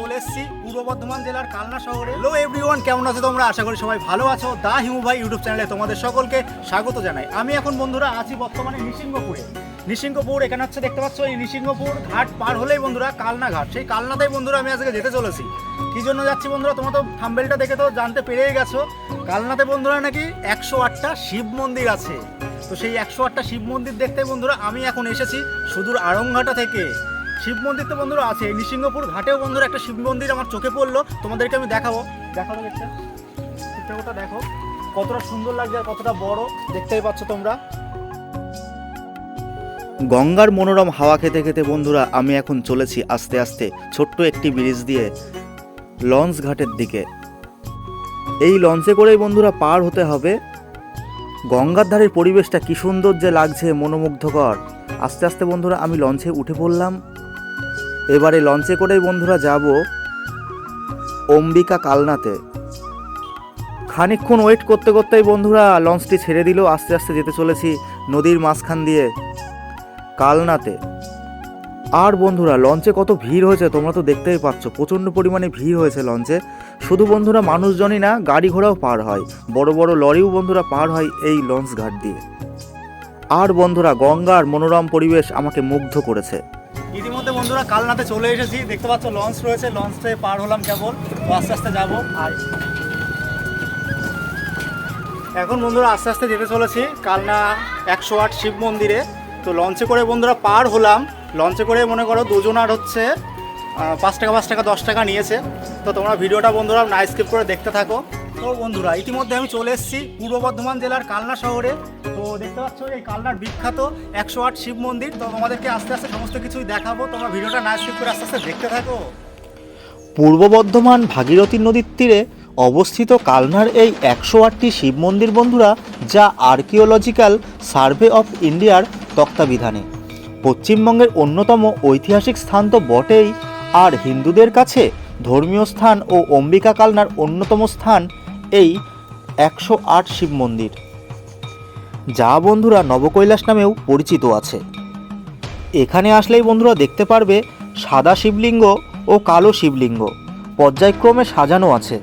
চলে এসেছি পূর্ব বর্ধমান জেলার কালনা শহরে। হ্যালো এভরিওয়ান, কেমন আছো তোমরা? আশা করি সবাই ভালো আছো। দা হিমু ভাই ইউটিউব চ্যানেলে তোমাদের সকলকে স্বাগত জানাই। আমি এখন বন্ধুরা আছি বর্তমানে নিসিংহপুর। এখানে হচ্ছে দেখতে পাচ্ছ এই নিসিংহপুর ঘাট পার হলেই বন্ধুরা কালনা ঘাট। সেই কালনাতেই বন্ধুরা আমি আজকে যেতে চলেছি। কি জন্য যাচ্ছি বন্ধুরা, তোমরা তো থাম্বনেলটা দেখে তো জানতে পেরেই গেছো। কালনাতে বন্ধুরা নাকি 108টা শিব মন্দির আছে। তো সেই 108টা শিব মন্দির দেখতে বন্ধুরা আমি এখন এসেছি সুদূর আড়ংঘাটা থেকে। শিব মন্দির তো বন্ধুরা আছে, এই নিসিংহপুর ঘাটেও বন্ধুরা একটা শিব মন্দির আমার চোখে পড়লো, তোমাদেরকে আমি দেখাবো দেখতে ওটা দেখো কতটা সুন্দর লাগছে আর কতটা বড়, দেখতেই পাচ্ছ তোমরা। গঙ্গার মনোরম হাওয়া খেতে খেতে বন্ধুরা আমি এখন চলেছি আস্তে আস্তে ছোট্ট একটি ব্রিজ দিয়ে লঞ্চ ঘাটের দিকে। এই লঞ্চে করেই বন্ধুরা পার হতে হবে। গঙ্গার ধারের পরিবেশটা কি সুন্দর যে লাগছে, মনোমুগ্ধকর। আস্তে আস্তে বন্ধুরা আমি লঞ্চে উঠে পড়লাম। এবারে লঞ্চে করেই বন্ধুরা যাব অম্বিকা কালনাতে। খানিকক্ষণ ওয়েট করতে করতেই বন্ধুরা লঞ্চটি ছেড়ে দিল। আস্তে আস্তে যেতে চলেছি নদীর মাঝখান দিয়ে কালনাতে। আর বন্ধুরা লঞ্চে কত ভিড় হয়েছে তোমরা তো দেখতেই পাচ্ছ, প্রচণ্ড পরিমাণে ভিড় হয়েছে লঞ্চে। শুধু বন্ধুরা মানুষজনই না, গাড়ি ঘোড়াও পার হয়, বড় বড় লরিও বন্ধুরা পার হয় এই লঞ্চ ঘাট দিয়ে। আর বন্ধুরা গঙ্গার মনোরম পরিবেশ আমাকে মুগ্ধ করেছে। ইতিমধ্যে বন্ধুরা কালনাতে চলে এসেছি, দেখতে পাচ্ছ লঞ্চ রয়েছে, লঞ্চে পার হলাম কেবল। তো আস্তে আস্তে যাবো। আর এখন বন্ধুরা আস্তে আস্তে যেতে চলেছি কালনা 108 শিব মন্দিরে। তো লঞ্চে করে বন্ধুরা পার হলাম। লঞ্চে করে মনে করো দুজনার হচ্ছে 5 টাকা 5 টাকা 10 টাকা নিয়েছে। তো তোমরা ভিডিওটা বন্ধুরা না স্কিপ করে দেখতে থাকো। তো বন্ধুরা ইতিমধ্যে আমি চলে এসেছি পূর্ব বর্ধমান জেলার কালনা শহরে। তো দেখতে পাচ্ছ এই কালনার বিখ্যাত 108 শিব মন্দির। তো তোমাদেরকে আস্তে আস্তে সমস্ত কিছুই দেখাবো, তোমরা ভিডিওটা না স্কিপ করে আস্তে আস্তে দেখতে থাকো। পূর্ব বর্ধমান ভাগীরথী নদীর তীরে অবস্থিত কালনার এই 108টি শিব মন্দির বন্ধুরা, যা আর্কিওলজিক্যাল সার্ভে অফ ইন্ডিয়ার তত্ত্বাবধানে। পশ্চিমবঙ্গের অন্যতম ঐতিহাসিক স্থান তো বটেই, আর হিন্দুদের কাছে ধর্মীয় স্থান ও অম্বিকা কালনার অন্যতম স্থান এই 108 শিব মন্দির, যা বন্ধুরা নবকৈলাস নামেও পরিচিত আছে। এখানে আসলেই বন্ধুরা দেখতে পারবে সাদা শিবলিঙ্গ ও কালো শিবলিঙ্গ পর্যায়ক্রমে সাজানো আছে।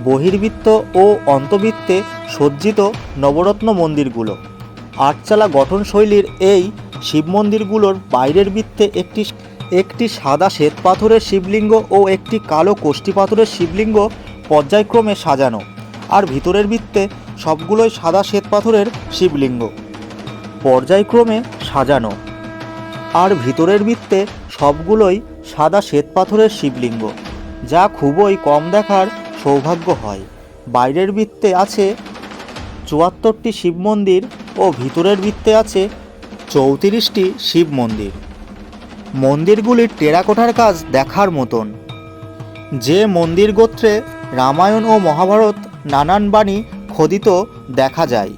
বহির্বৃত্ত ও অন্তর্বৃত্তে সজ্জিত নবরত্ন মন্দিরগুলো। আটচালা গঠনশৈলীর এই শিব মন্দিরগুলোর বাইরের বৃত্তে একটি সাদা শ্বেত পাথরের শিবলিঙ্গ ও একটি কালো কোষ্ঠী পাথরের শিবলিঙ্গ পর্যায়ক্রমে সাজানো, আর ভিতরের বৃত্তে সবগুলোই সাদা শ্বেত পাথরের শিবলিঙ্গ পর্যায়ক্রমে সাজানো, আর ভিতরের বৃত্তে সবগুলোই সাদা শ্বেত পাথরের শিবলিঙ্গ, যা খুবই কম দেখার সৌভাগ্য হয়। বাইরের বৃত্তে আছে 74টি শিব মন্দির ও ভিতরের বৃত্তে আছে 34টি শিব মন্দির। মন্দিরগুলির টেরাকোটার কাজ দেখার মতন। যে মন্দির গোত্রে রামায়ণ ও মহাভারত নানান বাণী খোদিত দেখা যায়।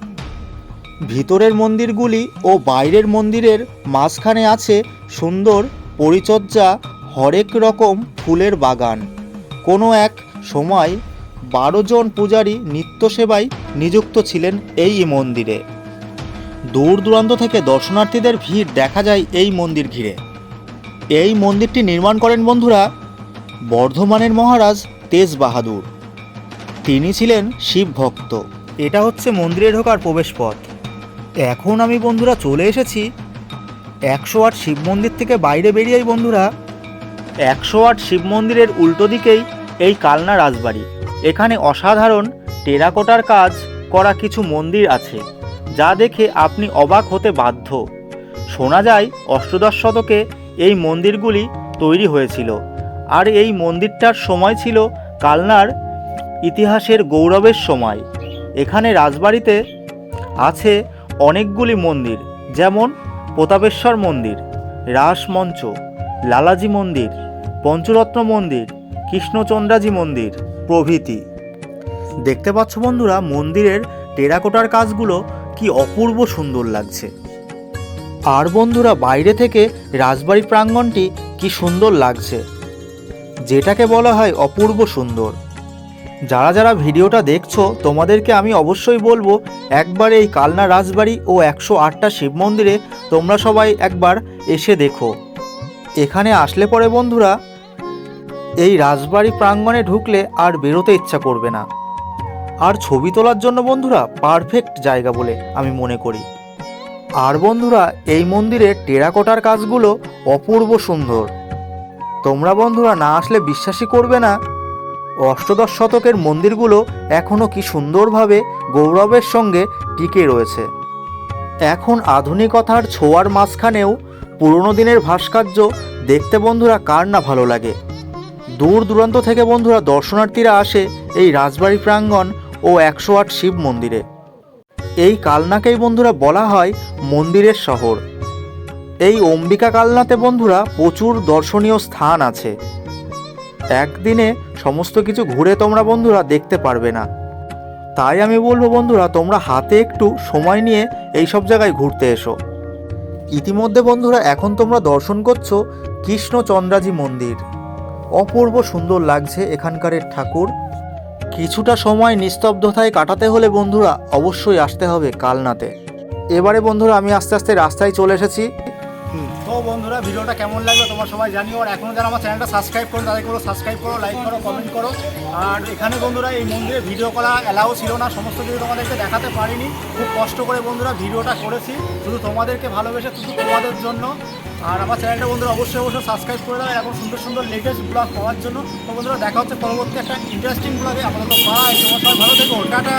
ভিতরের মন্দিরগুলি ও বাইরের মন্দিরের মাঝখানে আছে সুন্দর পরিচর্যা হরেক রকম ফুলের বাগান। কোনো এক সময় 12 জন পূজারী নিত্য সেবায় নিযুক্ত ছিলেন এই মন্দিরে। দূর দূরান্ত থেকে দর্শনার্থীদের ভিড় দেখা যায় এই মন্দির ঘিরে। এই মন্দিরটি নির্মাণ করেন বন্ধুরা বর্ধমানের মহারাজ তেজ বাহাদুর। তিনি ছিলেন শিব ভক্ত। এটা হচ্ছে মন্দিরে ঢোকার প্রবেশপথ। এখন আমি বন্ধুরা চলে এসেছি 108 শিব মন্দির থেকে বাইরে বেরিয়েই বন্ধুরা 108 শিব মন্দিরের উল্টো দিকেই এই কালনা রাজবাড়ি। এখানে অসাধারণ টেরাকোটার কাজ করা কিছু মন্দির আছে, যা দেখে আপনি অবাক হতে বাধ্য। শোনা যায় অষ্টাদশ শতকে এই মন্দিরগুলি তৈরি হয়েছিল, আর এই মন্দিরটার সময় ছিল কালনার ইতিহাসের গৌরবের সময়। এখানে রাজবাড়িতে আছে অনেকগুলি মন্দির, যেমন প্রতাপেশ্বর মন্দির, রাসমঞ্চ, লালাজি মন্দির, পঞ্চরত্ন মন্দির, কৃষ্ণচন্দ্রাজি মন্দির প্রভৃতি। দেখতে পাচ্ছ বন্ধুরা মন্দিরের টেরাকোটার কাজগুলো কি অপূর্ব সুন্দর লাগছে। আর বন্ধুরা বাইরে থেকে রাজবাড়ির প্রাঙ্গণটি কি সুন্দর লাগছে, যেটাকে বলা হয় অপূর্ব সুন্দর। যারা যারা ভিডিওটা দেখছো তোমাদেরকে আমি অবশ্যই বলবো একবার এই কালনা রাজবাড়ি ও 108টা শিব মন্দিরে তোমরা সবাই একবার এসে দেখো। এখানে আসলে পরে বন্ধুরা এই রাজবাড়ি প্রাঙ্গণে ঢুকলে আর বেরোতে ইচ্ছা করবে না। আর ছবি তোলার জন্য বন্ধুরা পারফেক্ট জায়গা বলে আমি মনে করি। আর বন্ধুরা এই মন্দিরের টেরাকোটার কাজগুলো অপূর্ব সুন্দর। তোমরা বন্ধুরা না আসলে বিশ্বাসই করবে না, অষ্টদশ শতকের মন্দিরগুলো এখনও কি সুন্দরভাবে গৌরবের সঙ্গে টিকে রয়েছে। এখন আধুনিকতার ছোঁয়ার মাঝখানেও পুরনো দিনের ভাস্কর্য দেখতে বন্ধুরা কার না ভালো লাগে। দূর দূরান্ত থেকে বন্ধুরা দর্শনার্থীরা আসে এই রাজবাড়ি প্রাঙ্গণ ও 108 শিব মন্দিরে। এই কালনাকেই বন্ধুরা বলা হয় মন্দিরের শহর। এই অম্বিকা কালনাতে বন্ধুরা প্রচুর দর্শনীয় স্থান আছে। একদিনে সমস্ত কিছু ঘুরে তোমরা বন্ধুরা দেখতে পারবে না। তাই আমি বলবো বন্ধুরা তোমরা হাতে একটু সময় নিয়ে এই সব জায়গায় ঘুরতে এসো। ইতিমধ্যে বন্ধুরা এখন তোমরা দর্শন করছো কৃষ্ণচন্দ্রাজি মন্দির। অপূর্ব সুন্দর লাগছে এখানকার ঠাকুর। কিছুটা সময় নিস্তব্ধতায় কাটাতে হলে বন্ধুরা অবশ্যই আসতে হবে কালনাতে। এবারে বন্ধুরা আমি আস্তে আস্তে রাস্তায় চলে এসেছি। তো বন্ধুরা ভিডিওটা কেমন লাগলো তোমরা সবাই জানিও। আর এখনও যারা আমার চ্যানেলটা সাবস্ক্রাইব করো তাদেরকে বলো সাবস্ক্রাইব করো, লাইক করো, কমেন্ট করো। আর এখানে বন্ধুরা এই মন্দিরে ভিডিও করা অ্যালাউ ছিল না, সমস্ত কিছু তোমাদেরকে দেখাতে পারিনি। খুব কষ্ট করে বন্ধুরা ভিডিওটা করেছি শুধু তোমাদেরকে ভালোবেসে, শুধু তোমাদের জন্য। আর আমার চ্যানেলটা বন্ধুরা অবশ্যই সাবস্ক্রাইব করে দাও এখন সুন্দর সুন্দর লেটেস্ট ব্লগ পাওয়ার জন্য। তো বন্ধুরা দেখা হচ্ছে পরবর্তী একটা ইন্টারেস্টিং ব্লগে। আপাতত বাই, তোমার সবাই ভালো থেকো, টাটা।